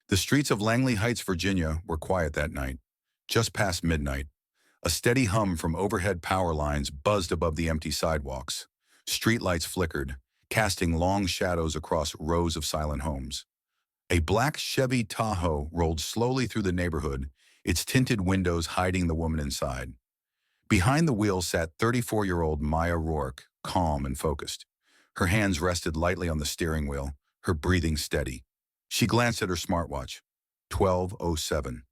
The streets of Langley Heights, Virginia, were quiet that night. Just past midnight, a steady hum from overhead power lines buzzed above the empty sidewalks. Streetlights flickered, casting long shadows across rows of silent homes. A black Chevy Tahoe rolled slowly through the neighborhood, its tinted windows hiding the woman inside. Behind the wheel sat 34-year-old Maya Rourke, calm and focused. Her hands rested lightly on the steering wheel, her breathing steady. She glanced at her smartwatch. 12:07.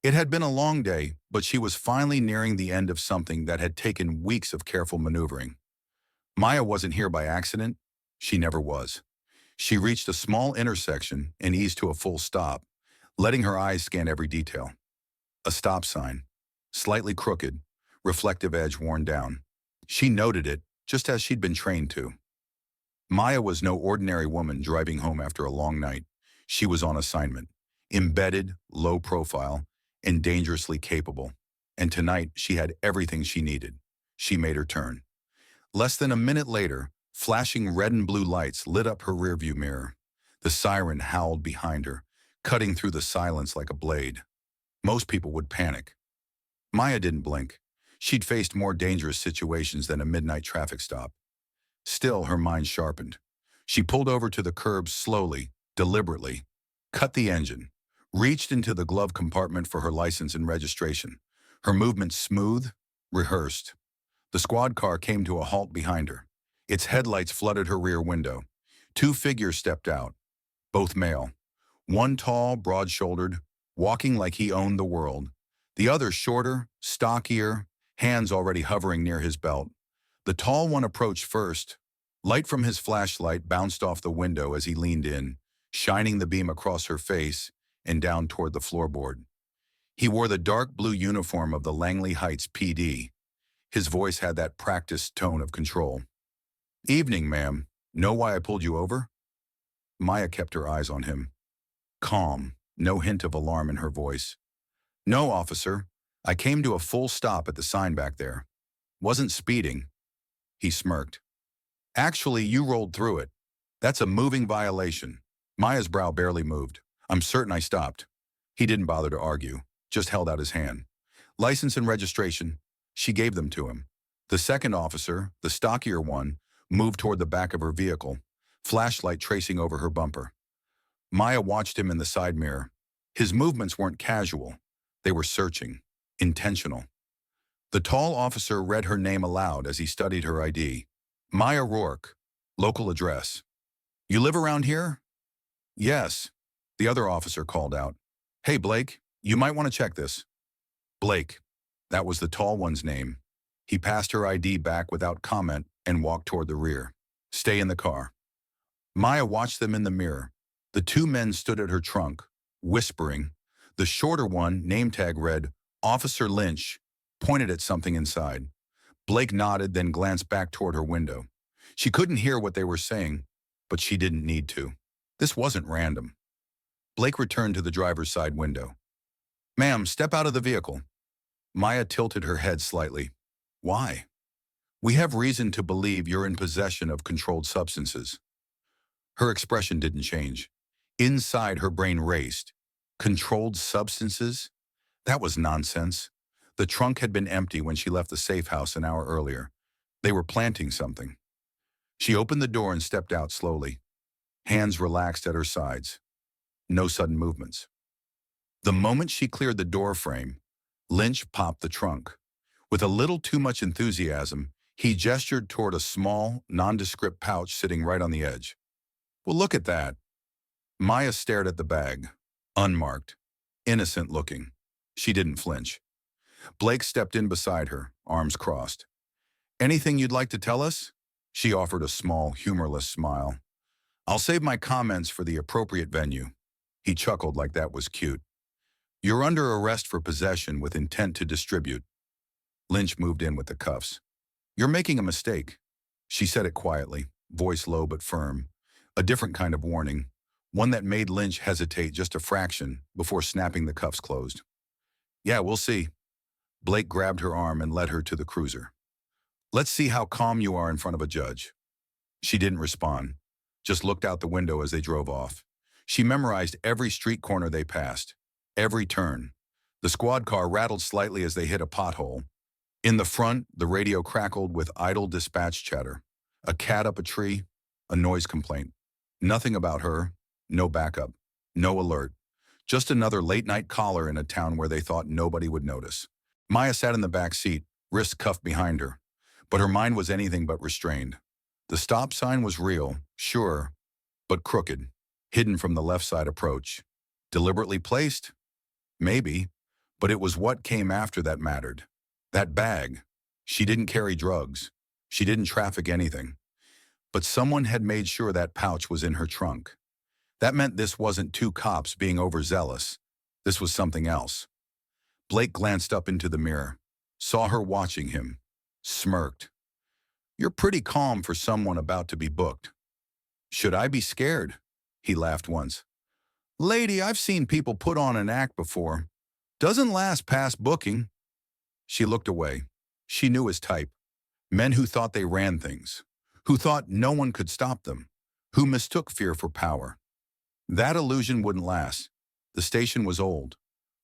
It had been a long day, but she was finally nearing the end of something that had taken weeks of careful maneuvering. Maya wasn't here by accident. She never was. She reached a small intersection and eased to a full stop, letting her eyes scan every detail. A stop sign, slightly crooked, reflective edge worn down. She noted it, just as she'd been trained to. Maya was no ordinary woman driving home after a long night. She was on assignment, embedded, low profile, and dangerously capable. And tonight, she had everything she needed. She made her turn. Less than a minute later, flashing red and blue lights lit up her rearview mirror. The siren howled behind her, cutting through the silence like a blade. Most people would panic. Maya didn't blink. She'd faced more dangerous situations than a midnight traffic stop. Still, her mind sharpened. She pulled over to the curb slowly, deliberately, cut the engine, reached into the glove compartment for her license and registration. Her movements smooth, rehearsed. The squad car came to a halt behind her. Its headlights flooded her rear window. Two figures stepped out, both male. One tall, broad-shouldered, walking like he owned the world. The other shorter, stockier, hands already hovering near his belt. The tall one approached first. Light from his flashlight bounced off the window as he leaned in, shining the beam across her face and down toward the floorboard. He wore the dark blue uniform of the Langley Heights PD. His voice had that practiced tone of control. "Evening, ma'am. Know why I pulled you over?" Maya kept her eyes on him. Calm, no hint of alarm in her voice. "No, officer. I came to a full stop at the sign back there. Wasn't speeding." He smirked. "Actually, you rolled through it. That's a moving violation." Maya's brow barely moved. "I'm certain I stopped." He didn't bother to argue, just held out his hand. "License and registration." She gave them to him. The second officer, the stockier one, moved toward the back of her vehicle, flashlight tracing over her bumper. Maya watched him in the side mirror. His movements weren't casual. They were searching, intentional. The tall officer read her name aloud as he studied her ID. Maya Rourke, local address. "You live around here?" "Yes," the other officer called out. "Hey, Blake, you might want to check this." Blake, that was the tall one's name. He passed her ID back without comment and walked toward the rear. "Stay in the car." Maya watched them in the mirror. The two men stood at her trunk, whispering. The shorter one, name tag read, Officer Lynch, pointed at something inside. Blake nodded, then glanced back toward her window. She couldn't hear what they were saying, but she didn't need to. This wasn't random. Blake returned to the driver's side window. "Ma'am, step out of the vehicle." Maya tilted her head slightly. "Why?" "We have reason to believe you're in possession of controlled substances." Her expression didn't change. Inside, her brain raced. Controlled substances? That was nonsense. The trunk had been empty when she left the safe house an hour earlier. They were planting something. She opened the door and stepped out slowly. Hands relaxed at her sides. No sudden movements. The moment she cleared the door frame, Lynch popped the trunk. With a little too much enthusiasm, he gestured toward a small, nondescript pouch sitting right on the edge. "Well, look at that." Maya stared at the bag, unmarked, innocent looking. She didn't flinch. Blake stepped in beside her, arms crossed. "Anything you'd like to tell us?" She offered a small, humorless smile. "I'll save my comments for the appropriate venue." He chuckled like that was cute. "You're under arrest for possession with intent to distribute." Lynch moved in with the cuffs. "You're making a mistake." She said it quietly, voice low but firm. A different kind of warning, one that made Lynch hesitate just a fraction before snapping the cuffs closed. "Yeah, we'll see." Blake grabbed her arm and led her to the cruiser. "Let's see how calm you are in front of a judge." She didn't respond, just looked out the window as they drove off. She memorized every street corner they passed, every turn. The squad car rattled slightly as they hit a pothole. In the front, the radio crackled with idle dispatch chatter. A cat up a tree, a noise complaint. Nothing about her, no backup, no alert. Just another late-night caller in a town where they thought nobody would notice. Maya sat in the back seat, wrist cuffed behind her. But her mind was anything but restrained. The stop sign was real, sure, but crooked, hidden from the left side approach. Deliberately placed? Maybe, but it was what came after that mattered. That bag. She didn't carry drugs. She didn't traffic anything. But someone had made sure that pouch was in her trunk. That meant this wasn't two cops being overzealous. This was something else. Blake glanced up into the mirror, saw her watching him, smirked. "You're pretty calm for someone about to be booked." "Should I be scared?" He laughed once. "Lady, I've seen people put on an act before. Doesn't last past booking." She looked away. She knew his type. Men who thought they ran things, who thought no one could stop them, who mistook fear for power. That illusion wouldn't last. The station was old.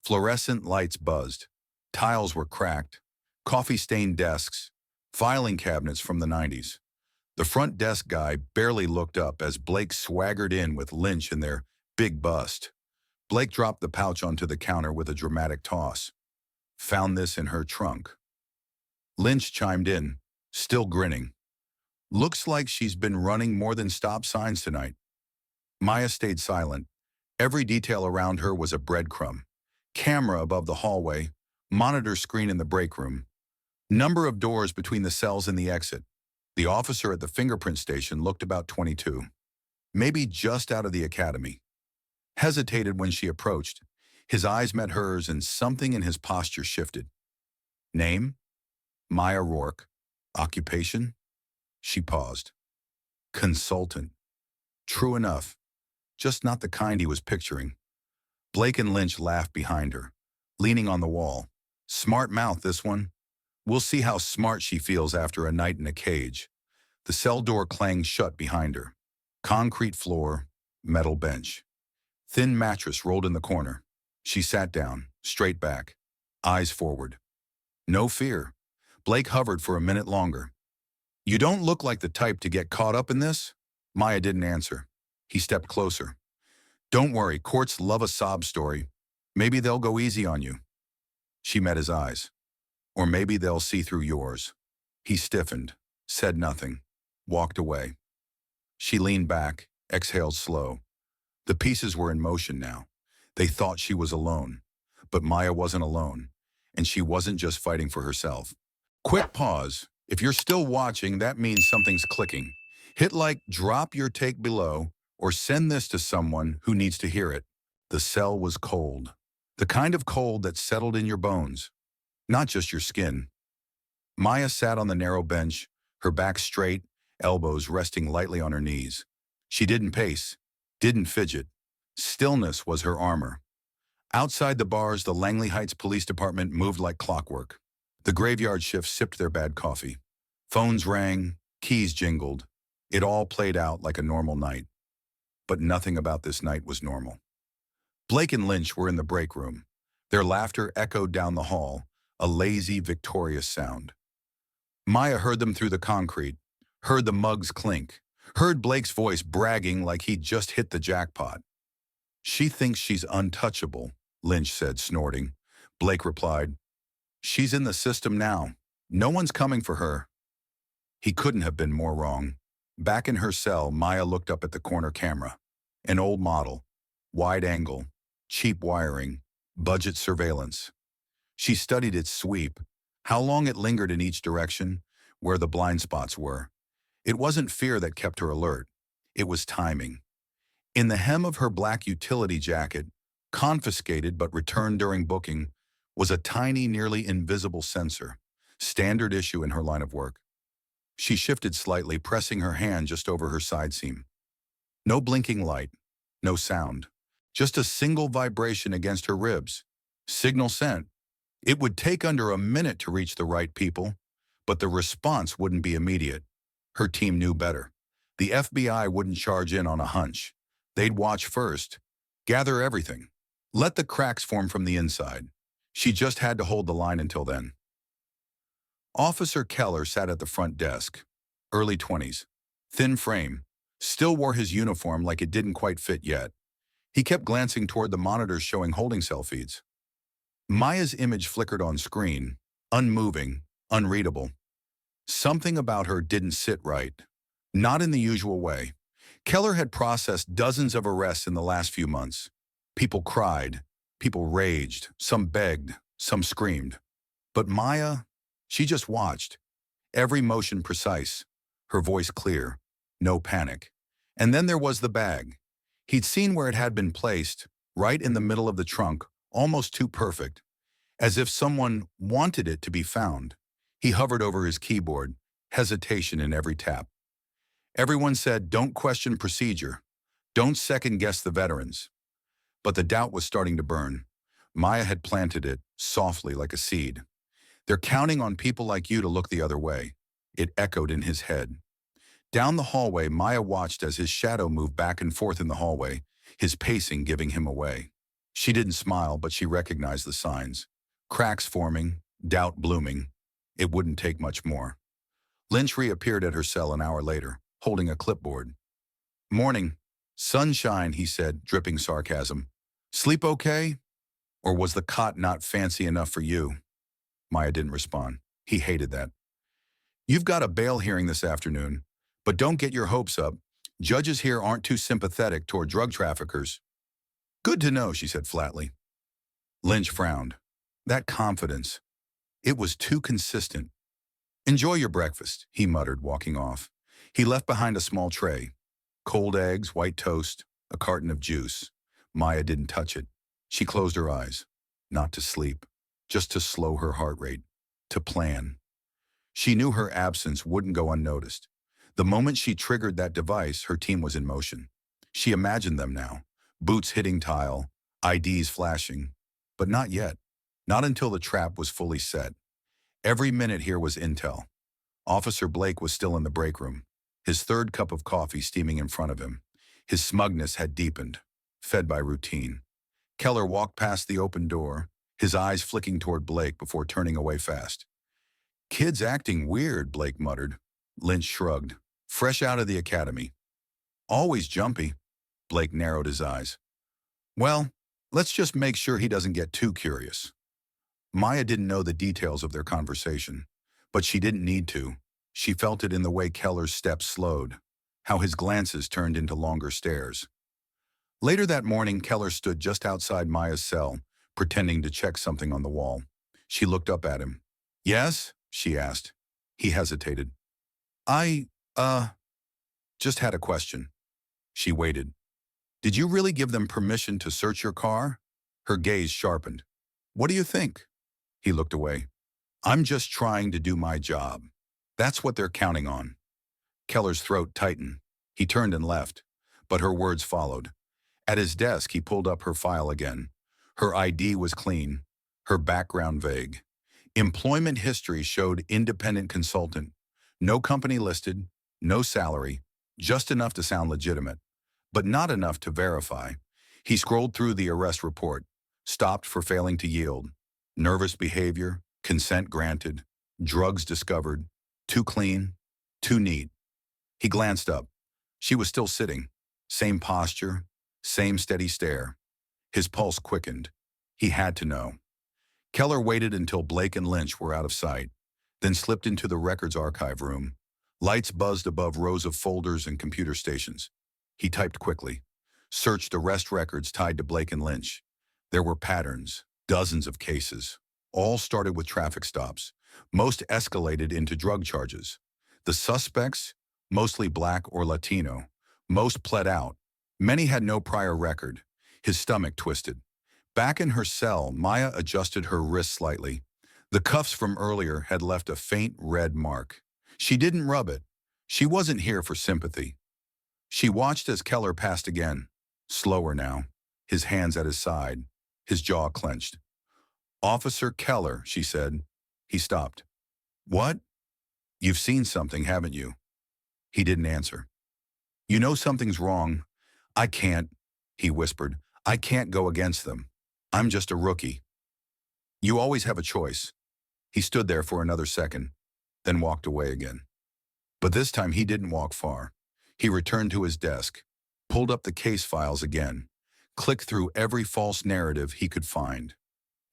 Fluorescent lights buzzed. Tiles were cracked. Coffee-stained desks. Filing cabinets from the 90s. The front desk guy barely looked up as Blake swaggered in with Lynch in their big bust. Blake dropped the pouch onto the counter with a dramatic toss. "Found this in her trunk." Lynch chimed in, still grinning. "Looks like she's been running more than stop signs tonight." Maya stayed silent. Every detail around her was a breadcrumb. Camera above the hallway, monitor screen in the break room. Number of doors between the cells and the exit. The officer at the fingerprint station looked about 22. Maybe just out of the academy. Hesitated when she approached. His eyes met hers and something in his posture shifted. "Name?" "Maya Rourke." "Occupation?" She paused. "Consultant." True enough. Just not the kind he was picturing. Blake and Lynch laughed behind her, leaning on the wall. "Smart mouth, this one. We'll see how smart she feels after a night in a cage." The cell door clanged shut behind her. Concrete floor, metal bench. Thin mattress rolled in the corner. She sat down, straight back, eyes forward. No fear. Blake hovered for a minute longer. "You don't look like the type to get caught up in this?" Maya didn't answer. He stepped closer. "Don't worry, courts love a sob story. Maybe they'll go easy on you." She met his eyes. "Or maybe they'll see through yours." He stiffened, said nothing, walked away. She leaned back, exhaled slow. The pieces were in motion now. They thought she was alone. But Maya wasn't alone, and she wasn't just fighting for herself. Quick pause. If you're still watching, that means something's clicking. Hit like, drop your take below, or send this to someone who needs to hear it. The cell was cold. The kind of cold that settled in your bones, not just your skin. Maya sat on the narrow bench, her back straight, elbows resting lightly on her knees. She didn't pace, didn't fidget. Stillness was her armor. Outside the bars, the Langley Heights Police Department moved like clockwork. The graveyard shift sipped their bad coffee. Phones rang, keys jingled. It all played out like a normal night. But nothing about this night was normal. Blake and Lynch were in the break room. Their laughter echoed down the hall, a lazy, victorious sound. Maya heard them through the concrete, heard the mugs clink, heard Blake's voice bragging like he'd just hit the jackpot. "She thinks she's untouchable," Lynch said, snorting. Blake replied, "She's in the system now. No one's coming for her." He couldn't have been more wrong. Back in her cell, Maya looked up at the corner camera. An old model, wide angle, cheap wiring, budget surveillance. She studied its sweep, how long it lingered in each direction, where the blind spots were. It wasn't fear that kept her alert. It was timing. In the hem of her black utility jacket, confiscated but returned during booking, was a tiny, nearly invisible sensor, standard issue in her line of work. She shifted slightly, pressing her hand just over her side seam. No blinking light, no sound, just a single vibration against her ribs. Signal sent. It would take under a minute to reach the right people, but the response wouldn't be immediate. Her team knew better. The FBI wouldn't charge in on a hunch. They'd watch first, gather everything, let the cracks form from the inside. She just had to hold the line until then. Officer Keller sat at the front desk, early 20s, thin frame, still wore his uniform like it didn't quite fit yet. He kept glancing toward the monitors showing holding cell feeds. Maya's image flickered on screen, unmoving, unreadable. Something about her didn't sit right. Not in the usual way. Keller had processed dozens of arrests in the last few months. People cried, people raged, some begged, some screamed. But Maya, she just watched. Every motion precise, her voice clear, no panic. And then there was the bag. He'd seen where it had been placed, right in the middle of the trunk, almost too perfect, as if someone wanted it to be found. He hovered over his keyboard, hesitation in every tap. Everyone said, don't question procedure. Don't second-guess the veterans. But the doubt was starting to burn. Maya had planted it, softly like a seed. They're counting on people like you to look the other way. It echoed in his head. Down the hallway, Maya watched as his shadow moved back and forth in the hallway, his pacing giving him away. She didn't smile, but she recognized the signs. Cracks forming, doubt blooming. It wouldn't take much more. Lynch reappeared at her cell an hour later, holding a clipboard. Morning. Sunshine, he said, dripping sarcasm. Sleep okay? Or was the cot not fancy enough for you? Maya didn't respond. He hated that. You've got a bail hearing this afternoon, but don't get your hopes up. Judges here aren't too sympathetic toward drug traffickers. Good to know, she said flatly. Lynch frowned. That confidence. It was too consistent. Enjoy your breakfast, he muttered, walking off. He left behind a small tray. Cold eggs, white toast, a carton of juice. Maya didn't touch it. She closed her eyes. Not to sleep, just to slow her heart rate, to plan. She knew her absence wouldn't go unnoticed. The moment she triggered that device, her team was in motion. She imagined them now, boots hitting tile, IDs flashing. But not yet. Not until the trap was fully set. Every minute here was intel. Officer Blake was still in the break room, his third cup of coffee steaming in front of him. His smugness had deepened, fed by routine. Keller walked past the open door, his eyes flicking toward Blake before turning away fast. Kid's acting weird, Blake muttered. Lynch shrugged. Fresh out of the academy. Always jumpy. Blake narrowed his eyes. Well, let's just make sure he doesn't get too curious. Maya didn't know the details of their conversation, but she didn't need to. She felt it in the way Keller's steps slowed, how his glances turned into longer stares. Later that morning, Keller stood just outside Maya's cell, pretending to check something on the wall. She looked up at him. Yes? She asked. He hesitated. I, just had a question. She waited. Did you really give them permission to search your car? Her gaze sharpened. What do you think? He looked away. I'm just trying to do my job. That's what they're counting on. Keller's throat tightened. He turned and left, but her words followed. At his desk, he pulled up her file again. Her ID was clean, her background vague. Employment history showed independent consultant. No company listed, no salary, just enough to sound legitimate, but not enough to verify. He scrolled through the arrest report, stopped for failing to yield. Nervous behavior, consent granted, drugs discovered, too clean, too neat. He glanced up. She was still sitting, same posture, same steady stare. His pulse quickened. He had to know. Keller waited until Blake and Lynch were out of sight, then slipped into the records archive room. Lights buzzed above rows of folders and computer stations. He typed quickly, searched arrest records tied to Blake and Lynch. There were patterns, dozens of cases. All started with traffic stops. Most escalated into drug charges. The suspects, mostly Black or Latino, most pled out. Many had no prior record. His stomach twisted. Back in her cell, Maya adjusted her wrist slightly. The cuffs from earlier had left a faint red mark. She didn't rub it. She wasn't here for sympathy. She watched as Keller passed again, slower now, his hands at his side, his jaw clenched. Officer Keller, she said. He stopped. What? You've seen something, haven't you? He didn't answer. You know something's wrong. "I can't," he whispered. "I can't go against them. I'm just a rookie." "You always have a choice." He stood there for another second, then walked away again. But this time he didn't walk far. He returned to his desk, pulled up the case files again, clicked through every false narrative he could find.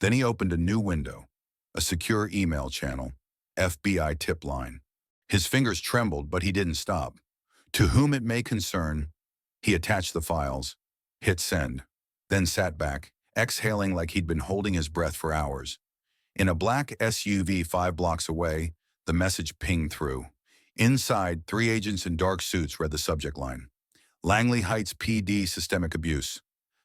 Then he opened a new window, a secure email channel, FBI tip line. His fingers trembled, but he didn't stop. To whom it may concern, he attached the files, hit send, then sat back, exhaling like he'd been holding his breath for hours. In a black SUV 5 blocks away, the message pinged through. Inside, 3 agents in dark suits read the subject line: Langley Heights PD Systemic Abuse.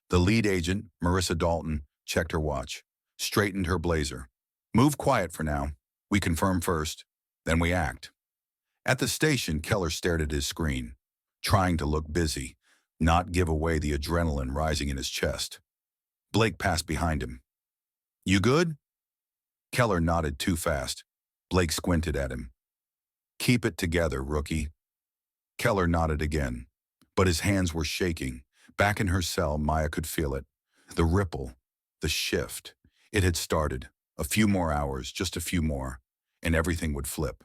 The lead agent, Marissa Dalton, checked her watch, straightened her blazer. "Move quiet for now. We confirm first, then we act." At the station, Keller stared at his screen, trying to look busy, not give away the adrenaline rising in his chest. Blake passed behind him. "You good?" Keller nodded too fast. Blake squinted at him. "Keep it together, rookie." Keller nodded again, but his hands were shaking. Back in her cell, Maya could feel it. The ripple, the shift. It had started. A few more hours, just a few more, and everything would flip.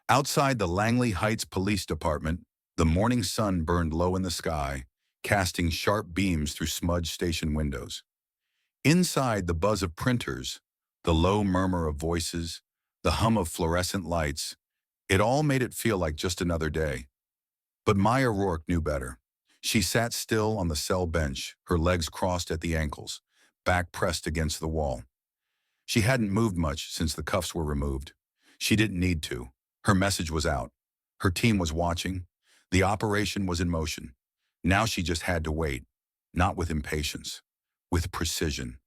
Outside the Langley Heights Police Department, the morning sun burned low in the sky, casting sharp beams through smudged station windows. Inside, the buzz of printers, the low murmur of voices, the hum of fluorescent lights, it all made it feel like just another day. But Maya Rourke knew better. She sat still on the cell bench, her legs crossed at the ankles, back pressed against the wall. She hadn't moved much since the cuffs were removed. She didn't need to. Her message was out. Her team was watching. The operation was in motion. Now she just had to wait, not with impatience, with precision.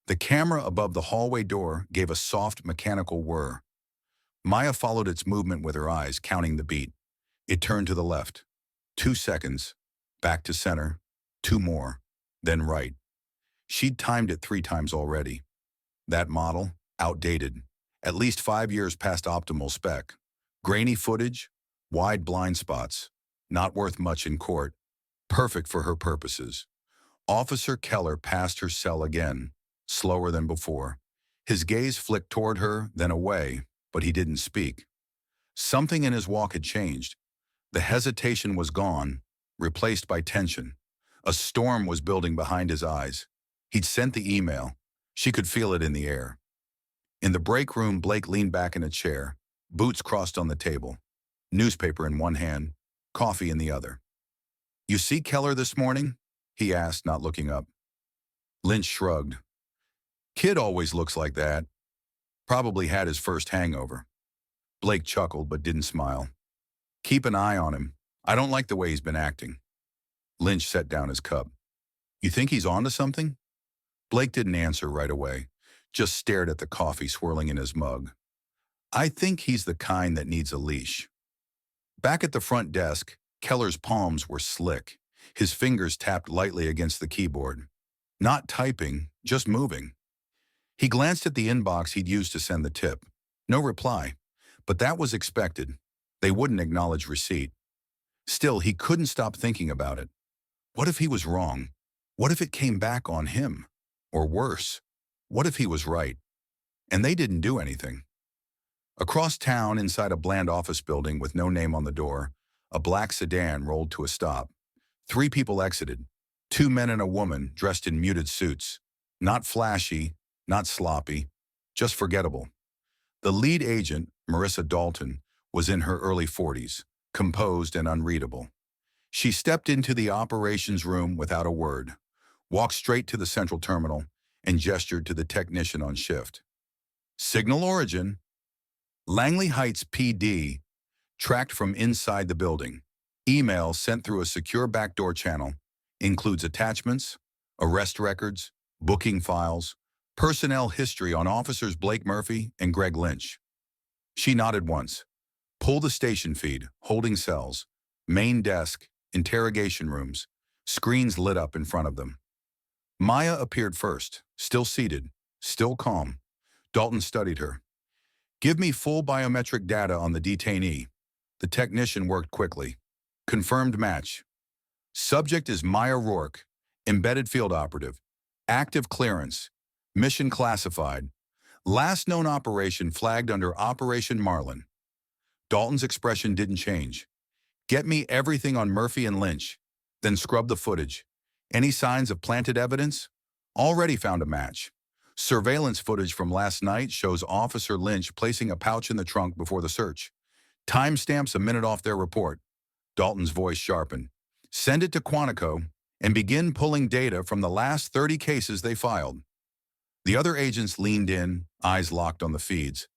The camera above the hallway door gave a soft mechanical whir. Maya followed its movement with her eyes, counting the beat. It turned to the left. 2 seconds. Back to center. 2 more. Then right. She'd timed it 3 times already. That model, outdated. At least 5 years past optimal spec. Grainy footage, wide blind spots. Not worth much in court. Perfect for her purposes. Officer Keller passed her cell again, slower than before. His gaze flicked toward her, then away, but he didn't speak. Something in his walk had changed. The hesitation was gone, replaced by tension. A storm was building behind his eyes. He'd sent the email. She could feel it in the air. In the break room, Blake leaned back in a chair, boots crossed on the table, newspaper in one hand, coffee in the other. "You see Keller this morning?" he asked, not looking up. Lynch shrugged. "Kid always looks like that. Probably had his first hangover." Blake chuckled but didn't smile. "Keep an eye on him. I don't like the way he's been acting." Lynch set down his cup. "You think he's onto something?" Blake didn't answer right away, just stared at the coffee swirling in his mug. "I think he's the kind that needs a leash." Back at the front desk, Keller's palms were slick. His fingers tapped lightly against the keyboard. Not typing, just moving. He glanced at the inbox he'd used to send the tip. No reply. But that was expected. They wouldn't acknowledge receipt. Still, he couldn't stop thinking about it. What if he was wrong? What if it came back on him? Or worse, what if he was right? And they didn't do anything. Across town, inside a bland office building with no name on the door, a black sedan rolled to a stop. 3 people exited. 2 men and a woman dressed in muted suits. Not flashy, not sloppy, just forgettable. The lead agent, Marissa Dalton, was in her early 40s, composed and unreadable. She stepped into the operations room without a word, walked straight to the central terminal, and gestured to the technician on shift. "Signal origin." Langley Heights PD, tracked from inside the building. Email sent through a secure backdoor channel, includes attachments, arrest records, booking files, personnel history on officers Blake Murphy and Greg Lynch. She nodded once. "Pull the station feed, holding cells, main desk, interrogation rooms, screens lit up in front of them." Maya appeared first, still seated, still calm. Dalton studied her. "Give me full biometric data on the detainee." The technician worked quickly. "Confirmed match." Subject is Maya Rourke, embedded field operative. Active clearance. Mission classified. Last known operation flagged under Operation Marlin. Dalton's expression didn't change. Get me everything on Murphy and Lynch, then scrub the footage. Any signs of planted evidence? Already found a match. Surveillance footage from last night shows Officer Lynch placing a pouch in the trunk before the search. Timestamps a minute off their report. Dalton's voice sharpened. Send it to Quantico and begin pulling data from the last 30 cases they filed. The other agents leaned in, eyes locked on the feeds.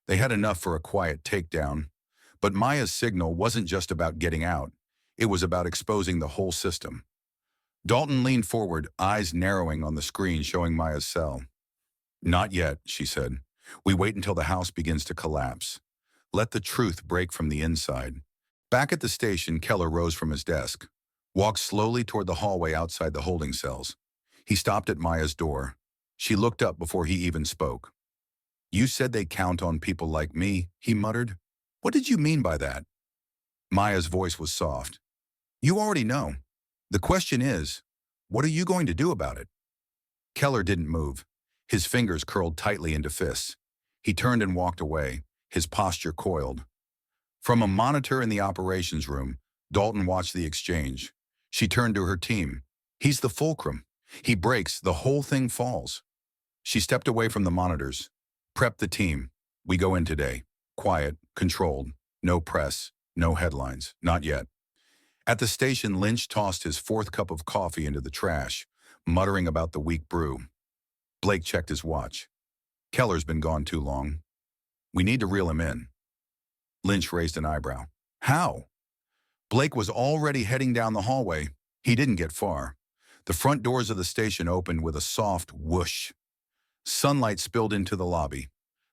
They had enough for a quiet takedown. But Maya's signal wasn't just about getting out. It was about exposing the whole system. Dalton leaned forward, eyes narrowing on the screen showing Maya's cell. Not yet, she said. We wait until the house begins to collapse. Let the truth break from the inside. Back at the station, Keller rose from his desk, walked slowly toward the hallway outside the holding cells. He stopped at Maya's door. She looked up before he even spoke. You said they count on people like me, he muttered. What did you mean by that? Maya's voice was soft. You already know. The question is, what are you going to do about it? Keller didn't move. His fingers curled tightly into fists. He turned and walked away, his posture coiled. From a monitor in the operations room, Dalton watched the exchange. She turned to her team. He's the fulcrum. He breaks, the whole thing falls. She stepped away from the monitors. Prep the team. We go in today. Quiet, controlled, no press, no headlines, not yet. At the station, Lynch tossed his fourth cup of coffee into the trash, muttering about the weak brew. Blake checked his watch. Keller's been gone too long. We need to reel him in. Lynch raised an eyebrow. How? Blake was already heading down the hallway. He didn't get far. The front doors of the station opened with a soft whoosh. Sunlight spilled into the lobby.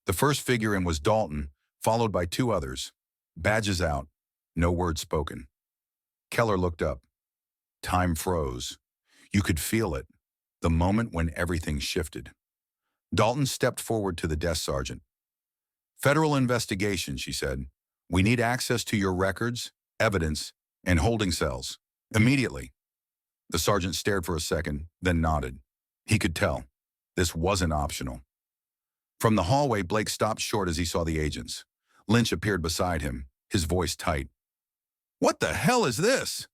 The first figure in was Dalton, followed by two others. Badges out. No word spoken. Keller looked up. Time froze. You could feel it. The moment when everything shifted. Dalton stepped forward to the desk sergeant. Federal investigation, she said. We need access to your records, evidence, and holding cells. Immediately. The sergeant stared for a second, then nodded. He could tell. This wasn't optional. From the hallway, Blake stopped short as he saw the agents. Lynch appeared beside him, his voice tight. What the hell is this?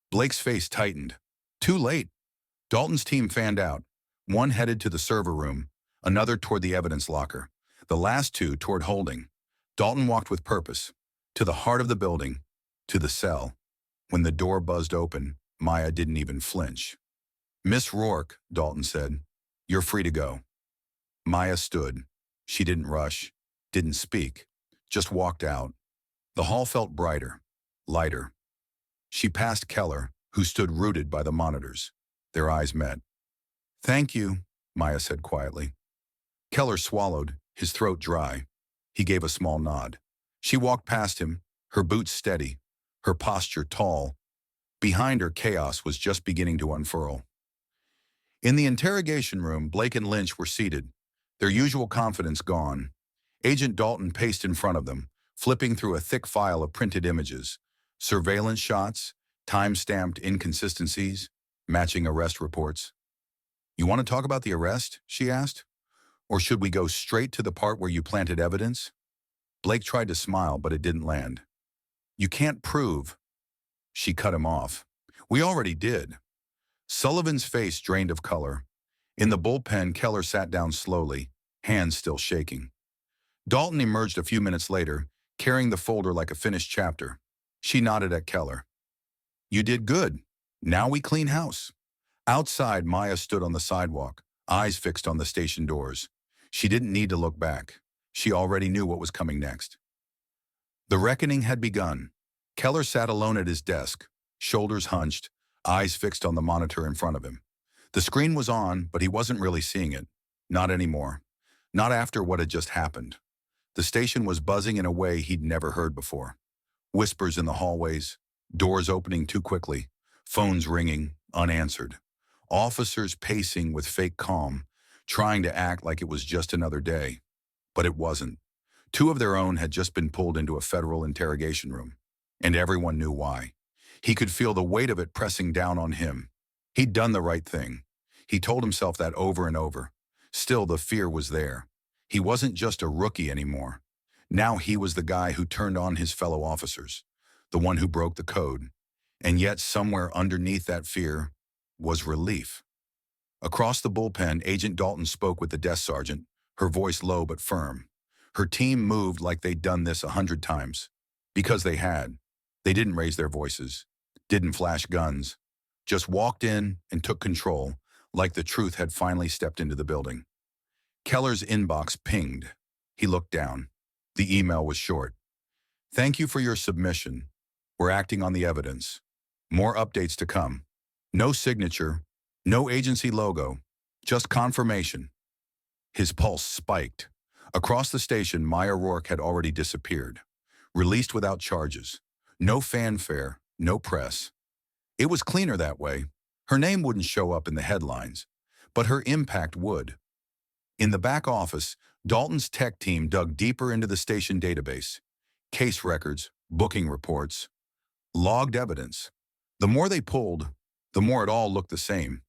Blake's face tightened. Too late. Dalton's team fanned out. One headed to the server room, another toward the evidence locker, the last two toward holding. Dalton walked with purpose, to the heart of the building, to the cell. When the door buzzed open, Maya didn't even flinch. Miss Rourke, Dalton said, you're free to go. Maya stood. She didn't rush, didn't speak, just walked out. The hall felt brighter, lighter. She passed Keller, who stood rooted by the monitors. Their eyes met. Thank you, Maya said quietly. Keller swallowed, his throat dry. He gave a small nod. She walked past him, her boots steady, her posture tall. Behind her, chaos was just beginning to unfurl. In the interrogation room, Blake and Lynch were seated, their usual confidence gone. Agent Dalton paced in front of them, flipping through a thick file of printed images, surveillance shots, time-stamped inconsistencies, matching arrest reports. You want to talk about the arrest? She asked. Or should we go straight to the part where you planted evidence? Blake tried to smile, but it didn't land. You can't prove. She cut him off. We already did. Sullivan's face drained of color. In the bullpen, Keller sat down slowly, hands still shaking. Dalton emerged a few minutes later, carrying the folder like a finished chapter. She nodded at Keller. You did good. Now we clean house. Outside, Maya stood on the sidewalk, eyes fixed on the station doors. She didn't need to look back. She already knew what was coming next. The reckoning had begun. Keller sat alone at his desk, shoulders hunched, eyes fixed on the monitor in front of him. The screen was on, but he wasn't really seeing it. Not anymore. Not after what had just happened. The station was buzzing in a way he'd never heard before. Whispers in the hallways, doors opening too quickly, phones ringing, unanswered. Officers pacing with fake calm, trying to act like it was just another day. But it wasn't. Two of their own had just been pulled into a federal interrogation room, and everyone knew why. He could feel the weight of it pressing down on him. He'd done the right thing. He told himself that over and over. Still, the fear was there. He wasn't just a rookie anymore. Now he was the guy who turned on his fellow officers, the one who broke the code. And yet somewhere underneath that fear was relief. Across the bullpen, Agent Dalton spoke with the desk sergeant, her voice low but firm. Her team moved like they'd done this 100 times. Because they had. They didn't raise their voices, didn't flash guns, just walked in and took control, like the truth had finally stepped into the building. Keller's inbox pinged. He looked down. The email was short. "Thank you for your submission. We're acting on the evidence. More updates to come." No signature, no agency logo, just confirmation. His pulse spiked. Across the station, Maya Rourke had already disappeared, released without charges. No fanfare, no press. It was cleaner that way. Her name wouldn't show up in the headlines, but her impact would. In the back office, Dalton's tech team dug deeper into the station database. Case records, booking reports, logged evidence. The more they pulled, the more it all looked the same.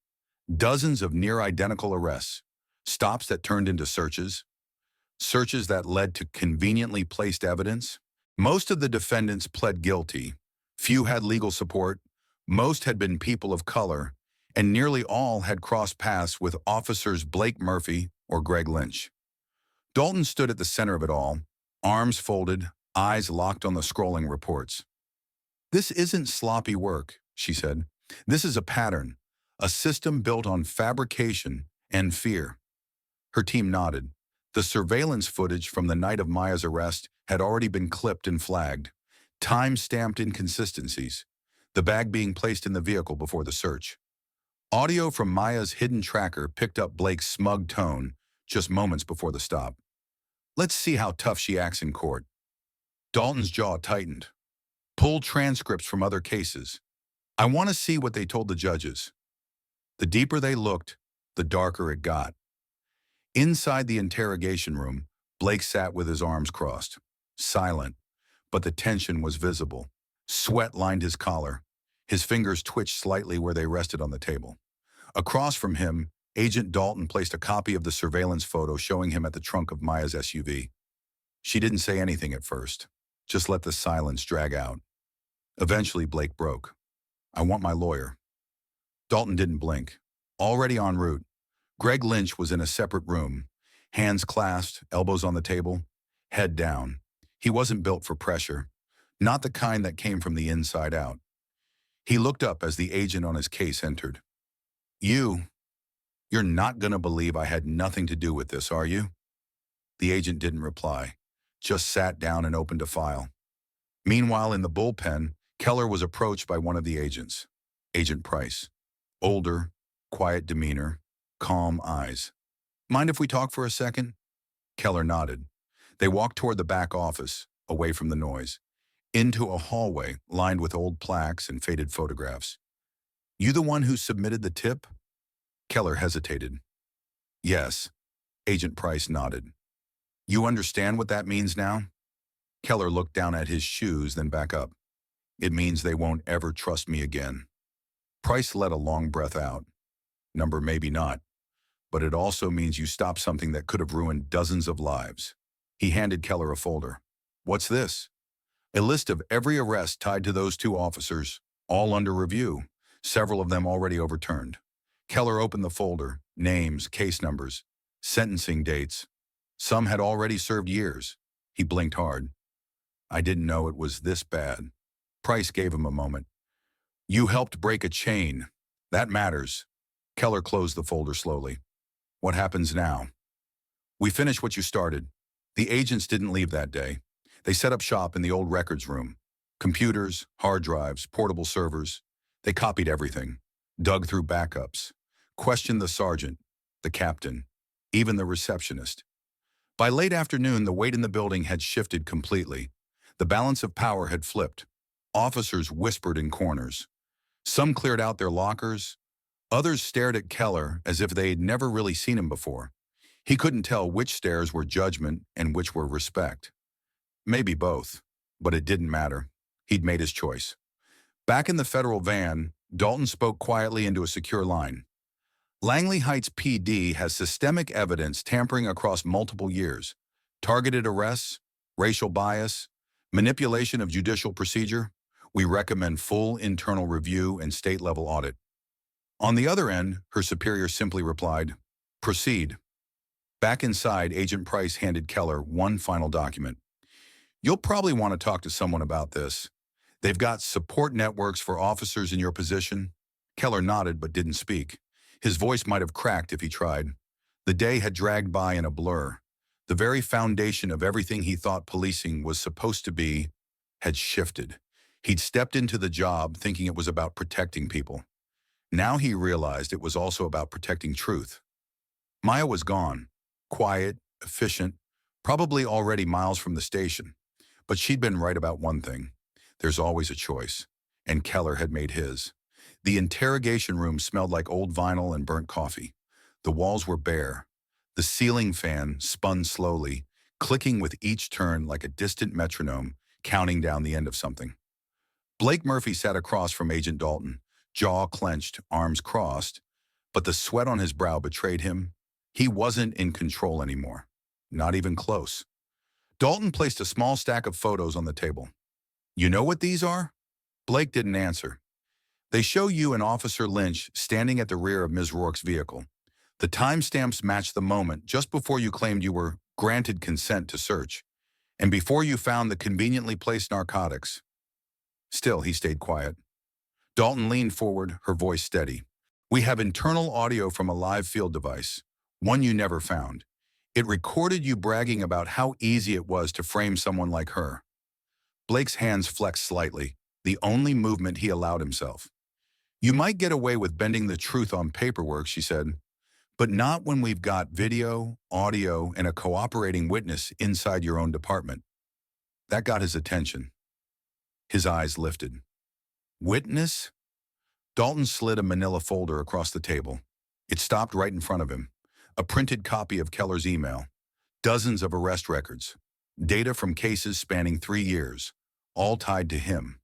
Dozens of near-identical arrests, stops that turned into searches, searches that led to conveniently placed evidence. Most of the defendants pled guilty. Few had legal support. Most had been people of color, and nearly all had crossed paths with officers Blake Murphy or Greg Lynch. Dalton stood at the center of it all, arms folded, eyes locked on the scrolling reports. "This isn't sloppy work," she said. "This is a pattern, a system built on fabrication and fear." Her team nodded. The surveillance footage from the night of Maya's arrest had already been clipped and flagged. Time-stamped inconsistencies. The bag being placed in the vehicle before the search. Audio from Maya's hidden tracker picked up Blake's smug tone just moments before the stop. "Let's see how tough she acts in court." Dalton's jaw tightened. "Pull transcripts from other cases. I want to see what they told the judges." The deeper they looked, the darker it got. Inside the interrogation room, Blake sat with his arms crossed, silent, but the tension was visible. Sweat lined his collar. His fingers twitched slightly where they rested on the table. Across from him, Agent Dalton placed a copy of the surveillance photo showing him at the trunk of Maya's SUV. She didn't say anything at first, just let the silence drag out. Eventually, Blake broke. "I want my lawyer." Dalton didn't blink. Already en route, Greg Lynch was in a separate room, hands clasped, elbows on the table, head down. He wasn't built for pressure, not the kind that came from the inside out. He looked up as the agent on his case entered. You're not gonna believe I had nothing to do with this, are you?" The agent didn't reply, just sat down and opened a file. Meanwhile, in the bullpen, Keller was approached by one of the agents, Agent Price. Older, quiet demeanor, calm eyes. "Mind if we talk for a second?" Keller nodded. They walked toward the back office, away from the noise, into a hallway lined with old plaques and faded photographs. "You the one who submitted the tip?" Keller hesitated. "Yes." Agent Price nodded. "You understand what that means now?" Keller looked down at his shoes, then back up. "It means they won't ever trust me again." Price let a long breath out. "Number maybe not, but it also means you stopped something that could have ruined dozens of lives." He handed Keller a folder. "What's this?" "A list of every arrest tied to those two officers, all under review, several of them already overturned." Keller opened the folder, names, case numbers, sentencing dates. Some had already served years. He blinked hard. "I didn't know it was this bad." Price gave him a moment. "You helped break a chain. That matters." Keller closed the folder slowly. "What happens now?" "We finish what you started." The agents didn't leave that day. They set up shop in the old records room. Computers, hard drives, portable servers. They copied everything, dug through backups, questioned the sergeant, the captain, even the receptionist. By late afternoon, the weight in the building had shifted completely. The balance of power had flipped. Officers whispered in corners. Some cleared out their lockers. Others stared at Keller as if they'd never really seen him before. He couldn't tell which stares were judgment and which were respect. Maybe both, but it didn't matter. He'd made his choice. Back in the federal van, Dalton spoke quietly into a secure line. Langley Heights PD has systemic evidence tampering across multiple years. Targeted arrests, racial bias, manipulation of judicial procedure. We recommend full internal review and state-level audit. On the other end, her superior simply replied, "Proceed." Back inside, Agent Price handed Keller one final document. "You'll probably want to talk to someone about this. They've got support networks for officers in your position." Keller nodded but didn't speak. His voice might have cracked if he tried. The day had dragged by in a blur. The very foundation of everything he thought policing was supposed to be had shifted. He'd stepped into the job thinking it was about protecting people. Now he realized it was also about protecting truth. Maya was gone, quiet, efficient, probably already miles from the station. But she'd been right about one thing. There's always a choice. And Keller had made his. The interrogation room smelled like old vinyl and burnt coffee. The walls were bare. The ceiling fan spun slowly, clicking with each turn like a distant metronome, counting down the end of something. Blake Murphy sat across from Agent Dalton, jaw clenched, arms crossed, but the sweat on his brow betrayed him. He wasn't in control anymore. Not even close. Dalton placed a small stack of photos on the table. "You know what these are?" Blake didn't answer. "They show you and Officer Lynch standing at the rear of Ms. Rourke's vehicle. The timestamps match the moment just before you claimed you were granted consent to search, and before you found the conveniently placed narcotics." Still, he stayed quiet. Dalton leaned forward, her voice steady. "We have internal audio from a live field device, one you never found. It recorded you bragging about how easy it was to frame someone like her." Blake's hands flexed slightly, the only movement he allowed himself. "You might get away with bending the truth on paperwork," she said, "but not when we've got video, audio, and a cooperating witness inside your own department." That got his attention. His eyes lifted. "Witness?" Dalton slid a manila folder across the table. It stopped right in front of him. A printed copy of Keller's email. Dozens of arrest records. Data from cases spanning 3 years. All tied to him.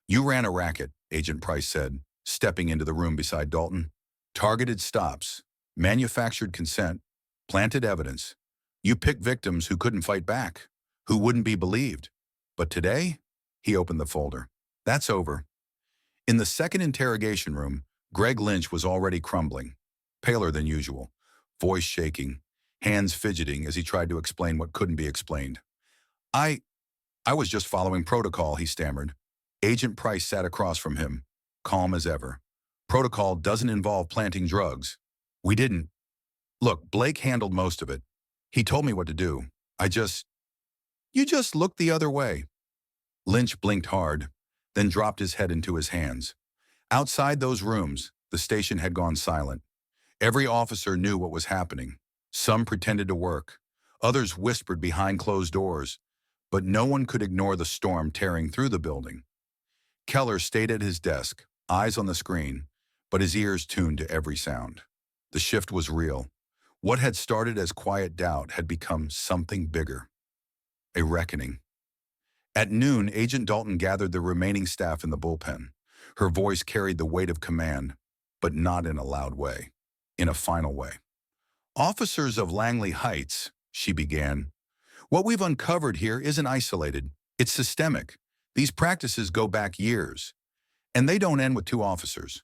"You ran a racket," Agent Price said, stepping into the room beside Dalton. "Targeted stops. Manufactured consent. Planted evidence. You picked victims who couldn't fight back. Who wouldn't be believed. But today?" He opened the folder. "That's over." In the second interrogation room, Greg Lynch was already crumbling. Paler than usual. Voice shaking. Hands fidgeting as he tried to explain what couldn't be explained. I was just following protocol," he stammered. Agent Price sat across from him, calm as ever. "Protocol doesn't involve planting drugs. We didn't. Look, Blake handled most of it. He told me what to do. You just looked the other way." Lynch blinked hard, then dropped his head into his hands. Outside those rooms, the station had gone silent. Every officer knew what was happening. Some pretended to work. Others whispered behind closed doors. But no one could ignore the storm tearing through the building. Keller stayed at his desk, eyes on the screen, but his ears tuned to every sound. The shift was real. What had started as quiet doubt had become something bigger. A reckoning. At noon, Agent Dalton gathered the remaining staff in the bullpen. Her voice carried the weight of command, but not in a loud way. In a final way. "Officers of Langley Heights," she began, "what we've uncovered here isn't isolated. It's systemic. These practices go back years. And they don't end with 2 officers."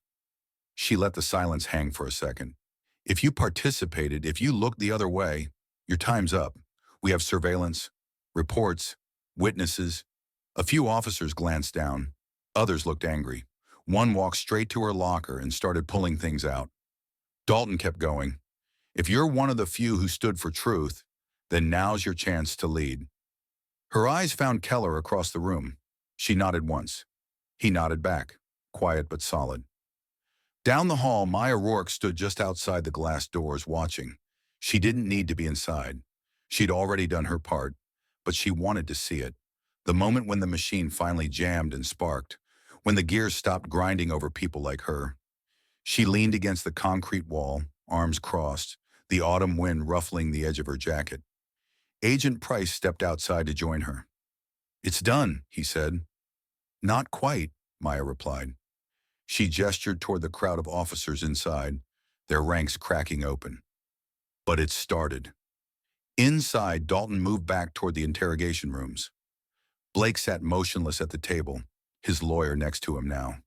She let the silence hang for a second. "If you participated, if you looked the other way, your time's up. We have surveillance, reports, witnesses." A few officers glanced down. Others looked angry. One walked straight to her locker and started pulling things out. Dalton kept going. "If you're one of the few who stood for truth, then now's your chance to lead." Her eyes found Keller across the room. She nodded once. He nodded back, quiet but solid. Down the hall, Maya Rourke stood just outside the glass doors watching. She didn't need to be inside. She'd already done her part, but she wanted to see it. The moment when the machine finally jammed and sparked, when the gears stopped grinding over people like her. She leaned against the concrete wall, arms crossed, the autumn wind ruffling the edge of her jacket. Agent Price stepped outside to join her. "It's done," he said. "Not quite," Maya replied. She gestured toward the crowd of officers inside, their ranks cracking open. But it started. Inside, Dalton moved back toward the interrogation rooms. Blake sat motionless at the table, his lawyer next to him now.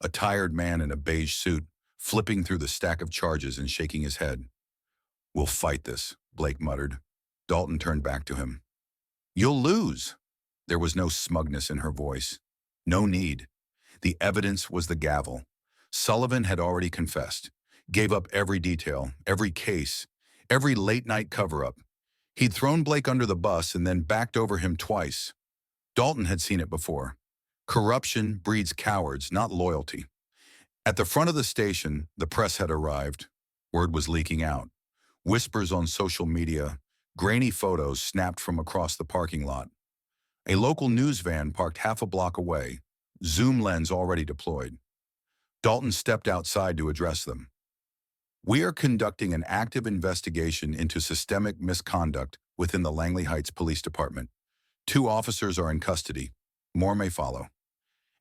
A tired man in a beige suit, flipping through the stack of charges and shaking his head. "We'll fight this," Blake muttered. Dalton turned back to him. "You'll lose." There was no smugness in her voice. No need. The evidence was the gavel. Sullivan had already confessed, gave up every detail, every case, every late-night cover-up. He'd thrown Blake under the bus and then backed over him twice. Dalton had seen it before. Corruption breeds cowards, not loyalty. At the front of the station, the press had arrived. Word was leaking out. Whispers on social media, grainy photos snapped from across the parking lot. A local news van parked half a block away, zoom lens already deployed. Dalton stepped outside to address them. "We are conducting an active investigation into systemic misconduct within the Langley Heights Police Department. 2 officers are in custody. More may follow.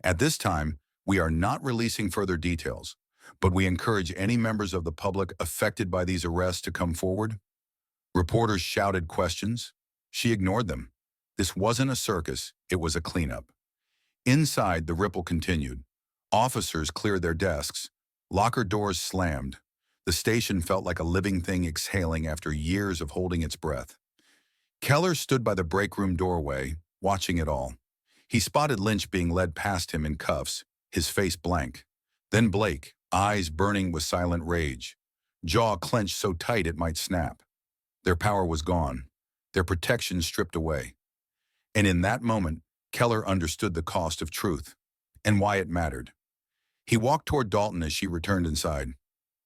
At this time, we are not releasing further details, but we encourage any members of the public affected by these arrests to come forward." Reporters shouted questions. She ignored them. This wasn't a circus, it was a cleanup. Inside, the ripple continued. Officers cleared their desks. Locker doors slammed. The station felt like a living thing exhaling after years of holding its breath. Keller stood by the break room doorway, watching it all. He spotted Lynch being led past him in cuffs, his face blank. Then Blake, eyes burning with silent rage, jaw clenched so tight it might snap. Their power was gone, their protection stripped away. And in that moment, Keller understood the cost of truth and why it mattered. He walked toward Dalton as she returned inside.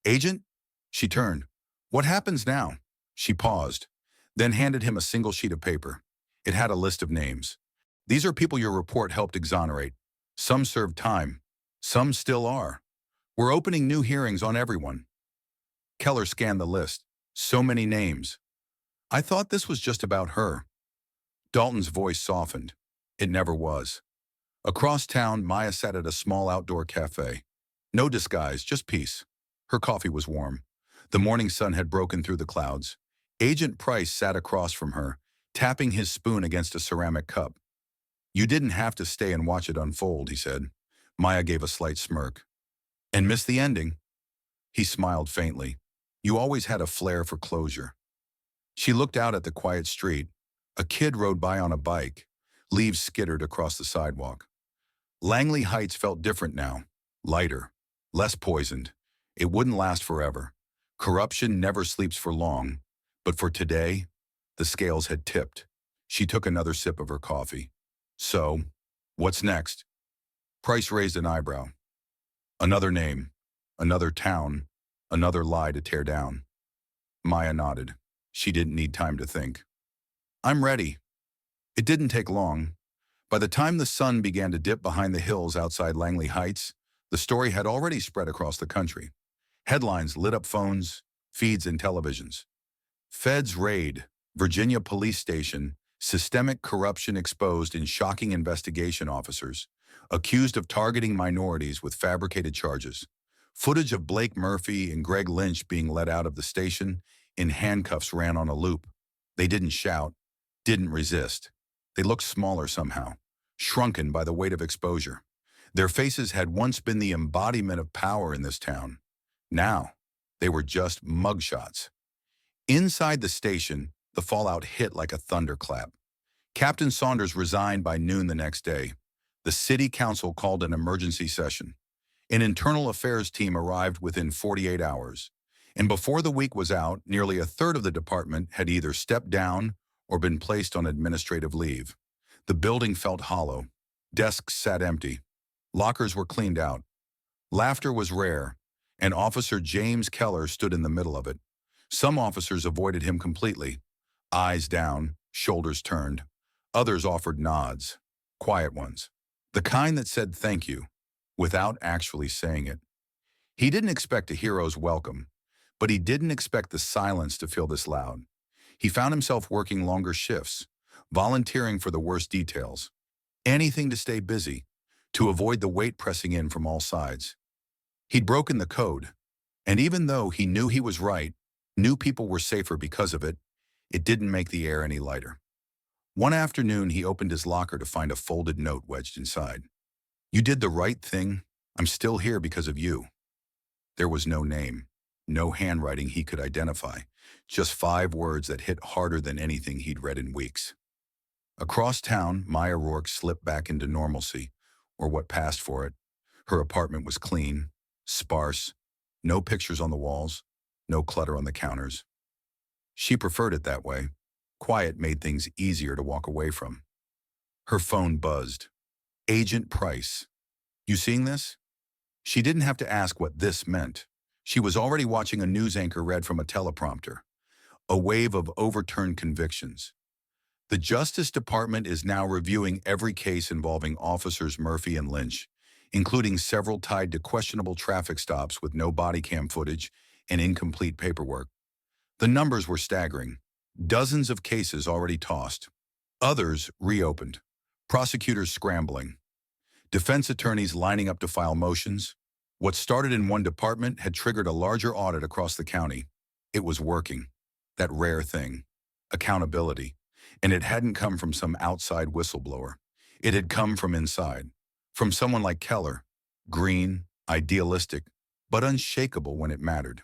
"Agent?" She turned. "What happens now?" She paused, then handed him a single sheet of paper. It had a list of names. "These are people your report helped exonerate. Some served time. Some still are. We're opening new hearings on everyone." Keller scanned the list. So many names. "I thought this was just about her." Dalton's voice softened. It never was. Across town, Maya sat at a small outdoor cafe. No disguise, just peace. Her coffee was warm. The morning sun had broken through the clouds. Agent Price sat across from her, tapping his spoon against a ceramic cup. "You didn't have to stay and watch it unfold," he said. Maya gave a slight smirk. "And miss the ending?" He smiled faintly. "You always had a flair for closure." She looked out at the quiet street. A kid rode by on a bike. Leaves skittered across the sidewalk. Langley Heights felt different now. Lighter. Less poisoned. It wouldn't last forever. Corruption never sleeps for long. But for today, the scales had tipped. She took another sip of her coffee. "So, what's next?" Price raised an eyebrow. "Another name. Another town. Another lie to tear down." Maya nodded. She didn't need time to think. "I'm ready." It didn't take long. By the time the sun began to dip behind the hills outside Langley Heights, the story had already spread across the country. Headlines lit up phones, feeds, and televisions. "Feds raid, Virginia police station, systemic corruption exposed in shocking investigation officers, accused of targeting minorities with fabricated charges." Footage of Blake Murphy and Greg Lynch being let out of the station in handcuffs ran on a loop. They didn't shout, didn't resist. They looked smaller somehow, shrunken by the weight of exposure. Their faces had once been the embodiment of power in this town. Now, they were just mugshots. Inside the station, the fallout hit like a thunderclap. Captain Saunders resigned by noon the next day. The city council called an emergency session. An internal affairs team arrived within 48 hours. And before the week was out, nearly a third of the department had either stepped down or been placed on administrative leave. The building felt hollow. Desks sat empty. Lockers were cleaned out. Laughter was rare, and Officer James Keller stood in the middle of it. Some officers avoided him completely, eyes down, shoulders turned. Others offered nods, quiet ones, the kind that said thank you, without actually saying it. He didn't expect a hero's welcome, but he didn't expect the silence to feel this loud. He found himself working longer shifts, volunteering for the worst details. Anything to stay busy. to avoid the weight pressing in from all sides. He'd broken the code, and even though he knew he was right, knew people were safer because of it, it didn't make the air any lighter. One afternoon, he opened his locker to find a folded note wedged inside. "You did the right thing. I'm still here because of you." There was no name, no handwriting he could identify, just 5 words that hit harder than anything he'd read in weeks. Across town, Maya Rourke slipped back into normalcy, or what passed for it. Her apartment was clean, sparse, no pictures on the walls, no clutter on the counters. She preferred it that way. Quiet made things easier to walk away from. Her phone buzzed. Agent Price. "You seeing this?" She didn't have to ask what this meant. She was already watching a news anchor read from a teleprompter. A wave of overturned convictions. "The Justice Department is now reviewing every case involving Officers Murphy and Lynch, including several tied to questionable traffic stops with no body cam footage and incomplete paperwork." The numbers were staggering. Dozens of cases already tossed. Others reopened. Prosecutors scrambling. Defense attorneys lining up to file motions. What started in one department had triggered a larger audit across the county. It was working. That rare thing. Accountability. And it hadn't come from some outside whistleblower. It had come from inside. From someone like Keller. Green, idealistic, but unshakable when it mattered.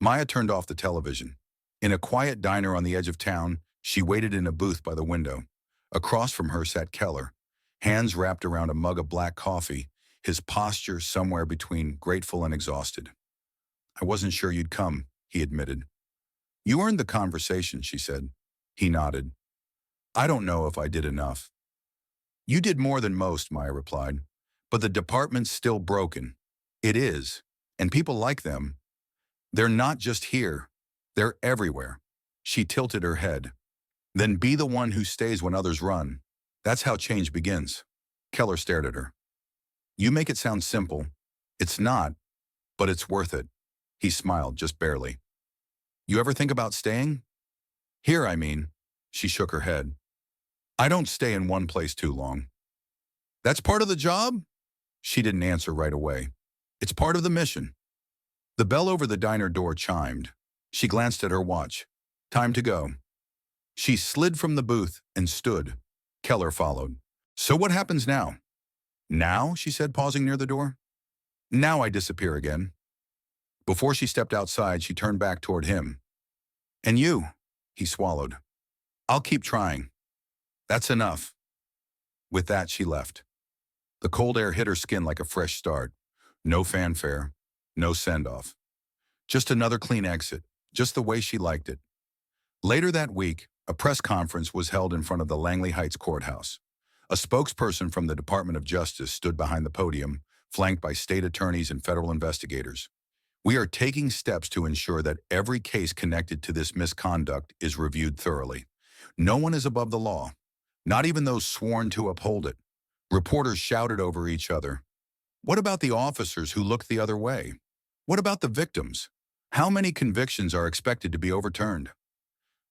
Maya turned off the television. In a quiet diner on the edge of town, she waited in a booth by the window. Across from her sat Keller, hands wrapped around a mug of black coffee, his posture somewhere between grateful and exhausted. "I wasn't sure you'd come," he admitted. "You earned the conversation," she said. He nodded. "I don't know if I did enough." "You did more than most," Maya replied. "But the department's still broken." "It is. And people like them. They're not just here. They're everywhere." She tilted her head. "Then be the one who stays when others run. That's how change begins." Keller stared at her. "You make it sound simple. It's not, but it's worth it." He smiled, just barely. "You ever think about staying?" "Here, I mean." She shook her head. "I don't stay in one place too long." "That's part of the job?" She didn't answer right away. "It's part of the mission." The bell over the diner door chimed. She glanced at her watch. Time to go. She slid from the booth and stood. Keller followed. "So what happens now?" "Now?" she said, pausing near the door. "Now I disappear again." Before she stepped outside, she turned back toward him. "And you?" He swallowed. "I'll keep trying." "That's enough." With that, she left. The cold air hit her skin like a fresh start. No fanfare, no send-off. Just another clean exit, just the way she liked it. Later that week, a press conference was held in front of the Langley Heights courthouse. A spokesperson from the Department of Justice stood behind the podium, flanked by state attorneys and federal investigators. "We are taking steps to ensure that every case connected to this misconduct is reviewed thoroughly. No one is above the law, not even those sworn to uphold it." Reporters shouted over each other. "What about the officers who looked the other way? What about the victims? How many convictions are expected to be overturned?"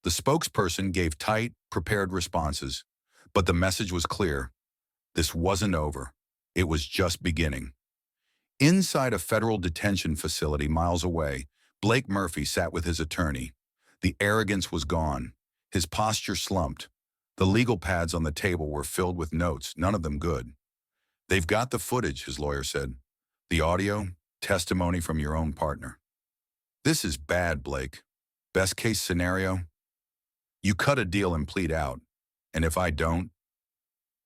The spokesperson gave tight, prepared responses, but the message was clear. This wasn't over. It was just beginning. Inside a federal detention facility miles away, Blake Murphy sat with his attorney. The arrogance was gone. His posture slumped. The legal pads on the table were filled with notes, none of them good. "They've got the footage," his lawyer said. "The audio, testimony from your own partner." "This is bad, Blake. Best case scenario? You cut a deal and plead out. And if I don't,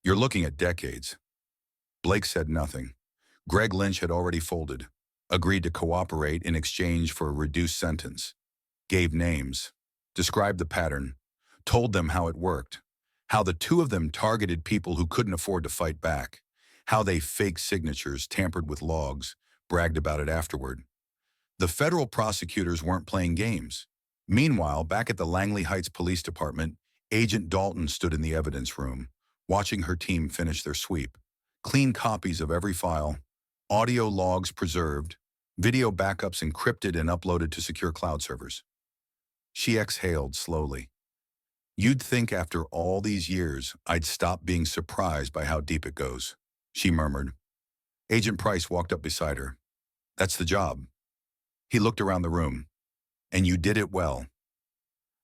you're looking at decades." Blake said nothing. Greg Lynch had already folded, agreed to cooperate in exchange for a reduced sentence, gave names, described the pattern, told them how it worked, how the two of them targeted people who couldn't afford to fight back, how they faked signatures, tampered with logs, bragged about it afterward. The federal prosecutors weren't playing games. Meanwhile, back at the Langley Heights Police Department, Agent Dalton stood in the evidence room, watching her team finish their sweep. Clean copies of every file, audio logs preserved, video backups encrypted and uploaded to secure cloud servers. She exhaled slowly. "You'd think after all these years, I'd stop being surprised by how deep it goes." she murmured. Agent Price walked up beside her. That's the job. He looked around the room. And you did it well.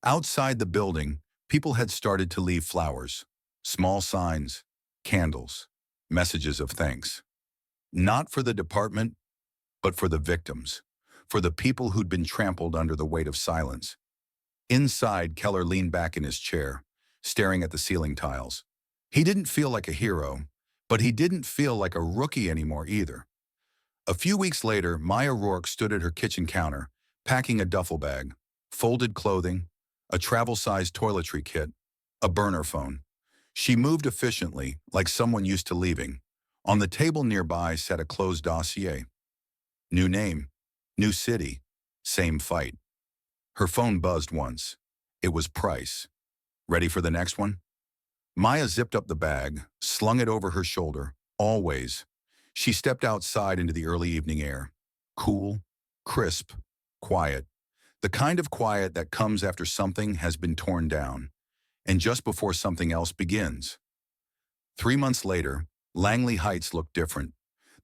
Outside the building, people had started to leave flowers, small signs, candles, messages of thanks. Not for the department, but for the victims, for the people who'd been trampled under the weight of silence. Inside, Keller leaned back in his chair, staring at the ceiling tiles. He didn't feel like a hero, but he didn't feel like a rookie anymore either. A few weeks later, Maya Rourke stood at her kitchen counter, packing a duffel bag, folded clothing, a travel-sized toiletry kit, a burner phone. She moved efficiently, like someone used to leaving. On the table nearby sat a closed dossier. New name, new city, same fight. Her phone buzzed once. It was Price. Ready for the next one? Maya zipped up the bag, slung it over her shoulder. Always. She stepped outside into the early evening air. Cool, crisp, quiet. The kind of quiet that comes after something has been torn down, and just before something else begins. 3 months later, Langley Heights looked different.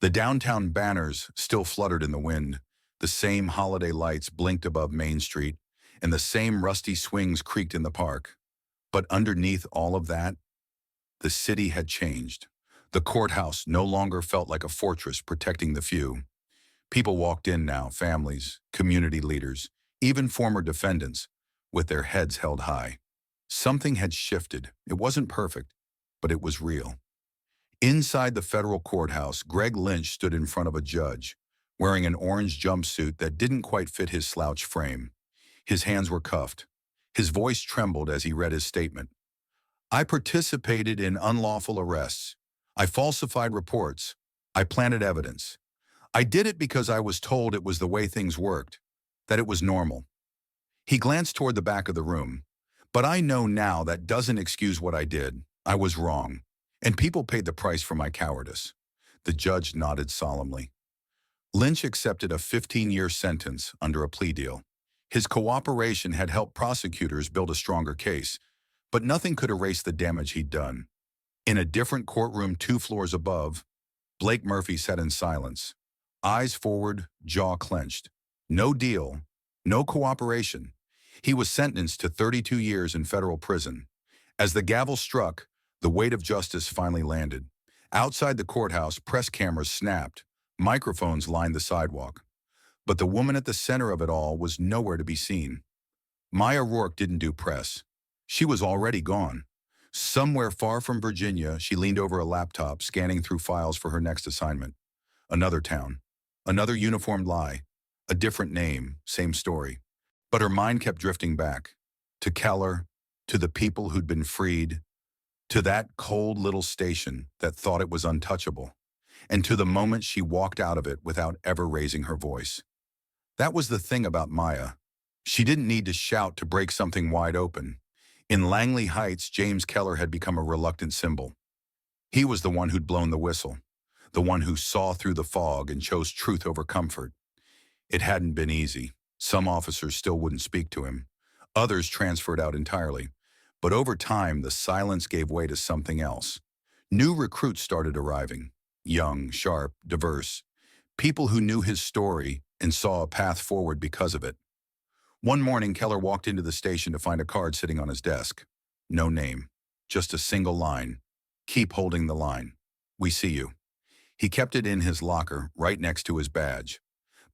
The downtown banners still fluttered in the wind. The same holiday lights blinked above Main Street, and the same rusty swings creaked in the park. But underneath all of that, the city had changed. The courthouse no longer felt like a fortress protecting the few. People walked in now, families, community leaders, even former defendants, with their heads held high. Something had shifted. It wasn't perfect, but it was real. Inside the federal courthouse, Greg Lynch stood in front of a judge, wearing an orange jumpsuit that didn't quite fit his slouch frame. His hands were cuffed. His voice trembled as he read his statement. I participated in unlawful arrests. I falsified reports. I planted evidence. I did it because I was told it was the way things worked, that it was normal. He glanced toward the back of the room. But I know now that doesn't excuse what I did. I was wrong. And people paid the price for my cowardice. The judge nodded solemnly. Lynch accepted a 15-year sentence under a plea deal. His cooperation had helped prosecutors build a stronger case, but nothing could erase the damage he'd done. In a different courtroom 2 floors above, Blake Murphy sat in silence, eyes forward, jaw clenched. No deal, no cooperation. He was sentenced to 32 years in federal prison. As the gavel struck, the weight of justice finally landed. Outside the courthouse, press cameras snapped. Microphones lined the sidewalk. But the woman at the center of it all was nowhere to be seen. Maya Rourke didn't do press. She was already gone. Somewhere far from Virginia, she leaned over a laptop, scanning through files for her next assignment. Another town. Another uniformed lie. A different name, same story. But her mind kept drifting back. To Keller, to the people who'd been freed, to that cold little station that thought it was untouchable, and to the moment she walked out of it without ever raising her voice. That was the thing about Maya. She didn't need to shout to break something wide open. In Langley Heights, James Keller had become a reluctant symbol. He was the one who'd blown the whistle, the one who saw through the fog and chose truth over comfort. It hadn't been easy. Some officers still wouldn't speak to him. Others transferred out entirely. But over time, the silence gave way to something else. New recruits started arriving. Young, sharp, diverse. People who knew his story and saw a path forward because of it. One morning, Keller walked into the station to find a card sitting on his desk. No name. Just a single line. Keep holding the line. We see you. He kept it in his locker, right next to his badge.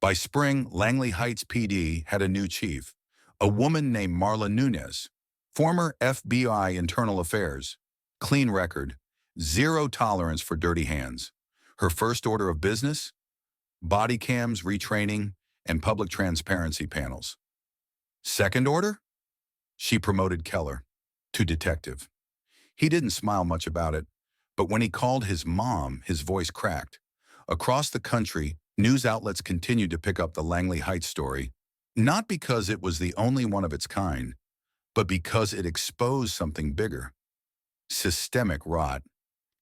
By spring, Langley Heights PD had a new chief, a woman named Marla Nunez, former FBI Internal Affairs. Clean record, zero tolerance for dirty hands. Her first order of business? Body cams, retraining, and public transparency panels. Second order? She promoted Keller to detective. He didn't smile much about it, but when he called his mom, his voice cracked. Across the country, news outlets continued to pick up the Langley Heights story, not because it was the only one of its kind, but because it exposed something bigger. Systemic rot,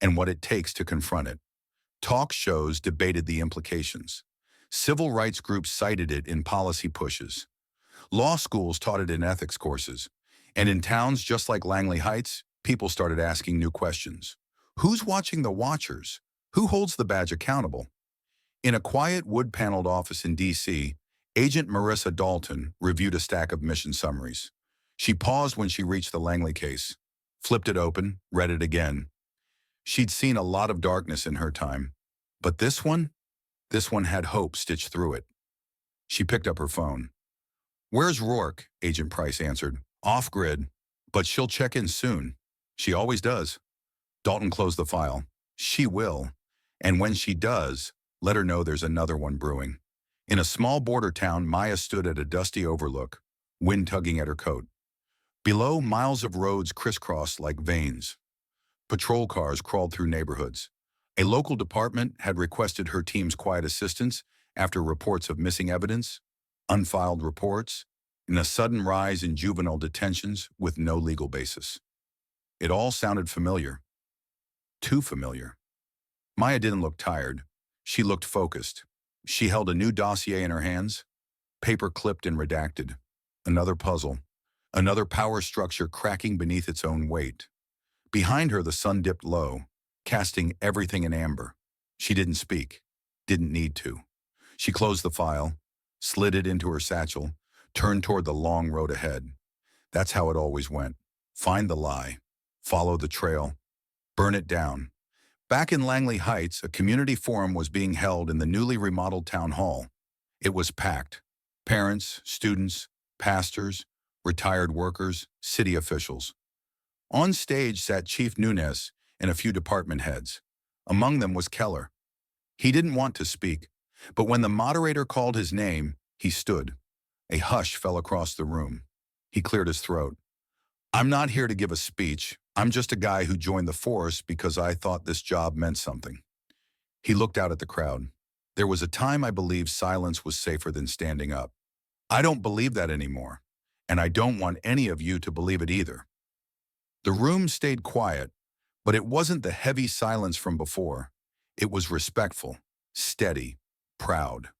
and what it takes to confront it. Talk shows debated the implications. Civil rights groups cited it in policy pushes. Law schools taught it in ethics courses. And in towns just like Langley Heights, people started asking new questions. Who's watching the watchers? Who holds the badge accountable? In a quiet wood-paneled office in D.C., Agent Marissa Dalton reviewed a stack of mission summaries. She paused when she reached the Langley case, flipped it open, read it again. She'd seen a lot of darkness in her time, but this one had hope stitched through it. She picked up her phone. "Where's Rourke?" Agent Price answered. "Off-grid, but she'll check in soon. She always does." Dalton closed the file. "She will. And when she does, let her know there's another one brewing." In a small border town, Maya stood at a dusty overlook, wind tugging at her coat. Below, miles of roads crisscrossed like veins. Patrol cars crawled through neighborhoods. A local department had requested her team's quiet assistance after reports of missing evidence, unfiled reports, and a sudden rise in juvenile detentions with no legal basis. It all sounded familiar. Too familiar. Maya didn't look tired. She looked focused. She held a new dossier in her hands, paper clipped and redacted. Another puzzle. Another power structure cracking beneath its own weight. Behind her, the sun dipped low, casting everything in amber. She didn't speak. Didn't need to. She closed the file, slid it into her satchel, turned toward the long road ahead. That's how it always went. Find the lie. Follow the trail. Burn it down. Back in Langley Heights, a community forum was being held in the newly remodeled town hall. It was packed. Parents, students, pastors, retired workers, city officials. On stage sat Chief Nunes and a few department heads. Among them was Keller. He didn't want to speak, but when the moderator called his name, he stood. A hush fell across the room. He cleared his throat. "I'm not here to give a speech. I'm just a guy who joined the force because I thought this job meant something." He looked out at the crowd. "There was a time I believed silence was safer than standing up. I don't believe that anymore, and I don't want any of you to believe it either." The room stayed quiet, but it wasn't the heavy silence from before. It was respectful, steady, proud.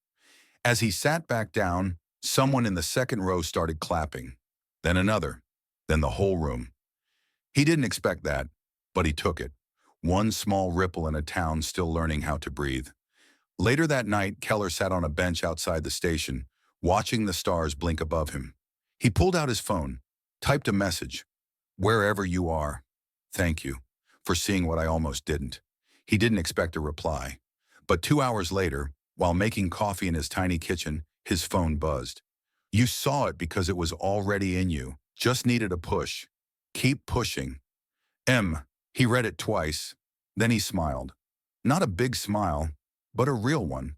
As he sat back down, someone in the second row started clapping, then another, then the whole room. He didn't expect that, but he took it. One small ripple in a town still learning how to breathe. Later that night, Keller sat on a bench outside the station, watching the stars blink above him. He pulled out his phone, typed a message. "Wherever you are, thank you for seeing what I almost didn't." He didn't expect a reply. But 2 hours later, while making coffee in his tiny kitchen, his phone buzzed. "You saw it because it was already in you. Just needed a push. Keep pushing." He read it twice. Then he smiled. Not a big smile, but a real one.